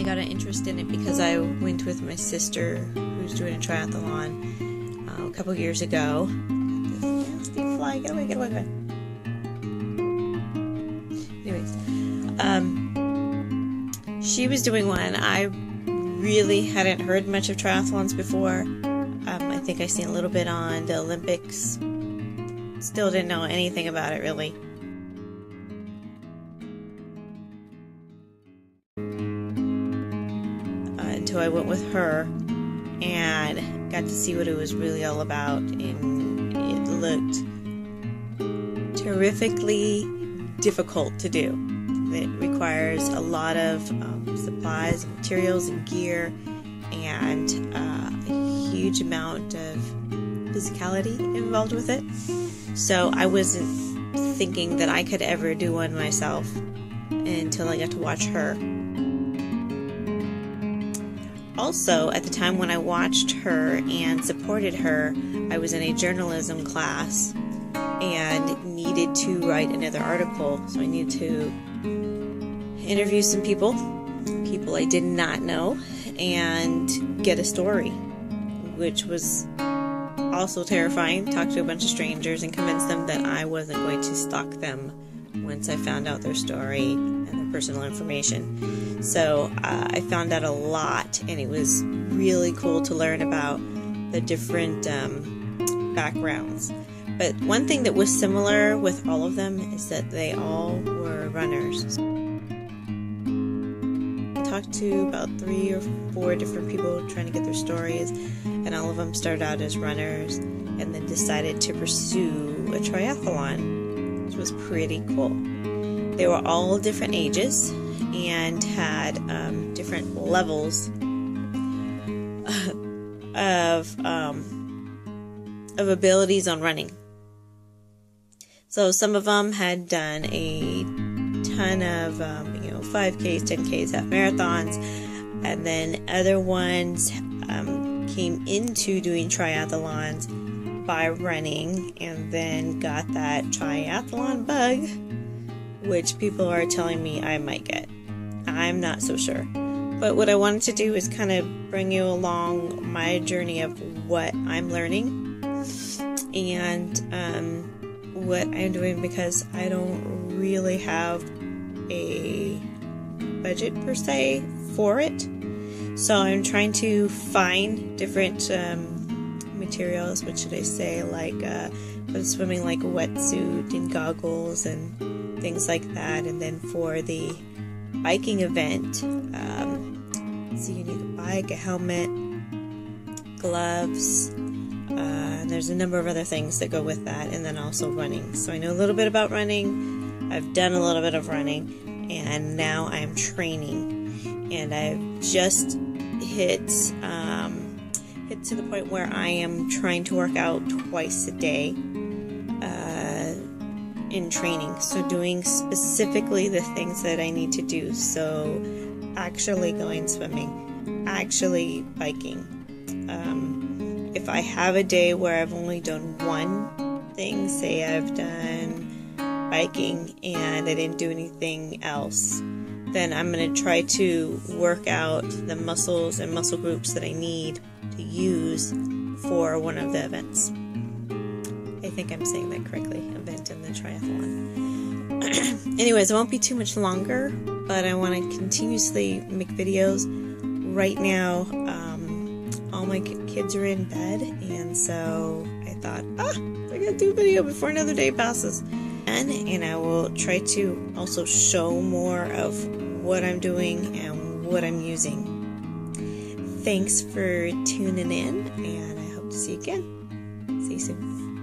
got an interest in it because I went with my sister who was doing a triathlon a couple years ago. Steve, fly, get away, get away, get away. Anyways, she was doing one. I really hadn't heard much of triathlons before. I think I seen a little bit on the Olympics. Still didn't know anything about it really. Until I went with her and got to see what it was really all about, and it looked terrifically difficult to do. It requires a lot of supplies, materials, and gear, and a huge amount of physicality involved with it. So I wasn't thinking that I could ever do one myself until I got to watch her. Also, at the time when I watched her and supported her, I was in a journalism class and needed to write another article. So I needed to interview some people I did not know, and get a story, which was also terrifying. Talk to a bunch of strangers and convince them that I wasn't going to stalk them once I found out their story and their personal information. So I found out a lot, and it was really cool to learn about the different backgrounds. But one thing that was similar with all of them is that they all were runners. I talked to about 3 or 4 different people trying to get their stories, and all of them started out as runners and then decided to pursue a triathlon, which was pretty cool. They were all different ages and had different levels of abilities on running. So some of them had done a ton of 5Ks, 10Ks, half marathons, and then other ones came into doing triathlons by running, and then got that triathlon bug, which people are telling me I might get. I'm not so sure. But what I wanted to do is kind of bring you along my journey of what I'm learning and what I'm doing, because I don't really have a budget per se for it. So I'm trying to find different materials, what should I say, like for swimming, like a wetsuit and goggles and things like that. And then for the biking event, so you need a bike, a helmet, gloves, and there's a number of other things that go with that, and then also running. So I know a little bit about running, I've done a little bit of running, and now I'm training, and I've just hit to the point where I am trying to work out twice a day in training. So doing specifically the things that I need to do. So actually going swimming, actually biking. If I have a day where I've only done one thing, say I've done biking and I didn't do anything else, then I'm going to try to work out the muscles and muscle groups that I need to use for one of the events. I think I'm saying that correctly, event in the triathlon. Anyways, it won't be too much longer, but I want to continuously make videos. Right now, all my kids are in bed, and so I thought, I gotta do a video before another day passes. And I will try to also show more of what I'm doing and what I'm using. Thanks for tuning in, and I hope to see you again. See you soon.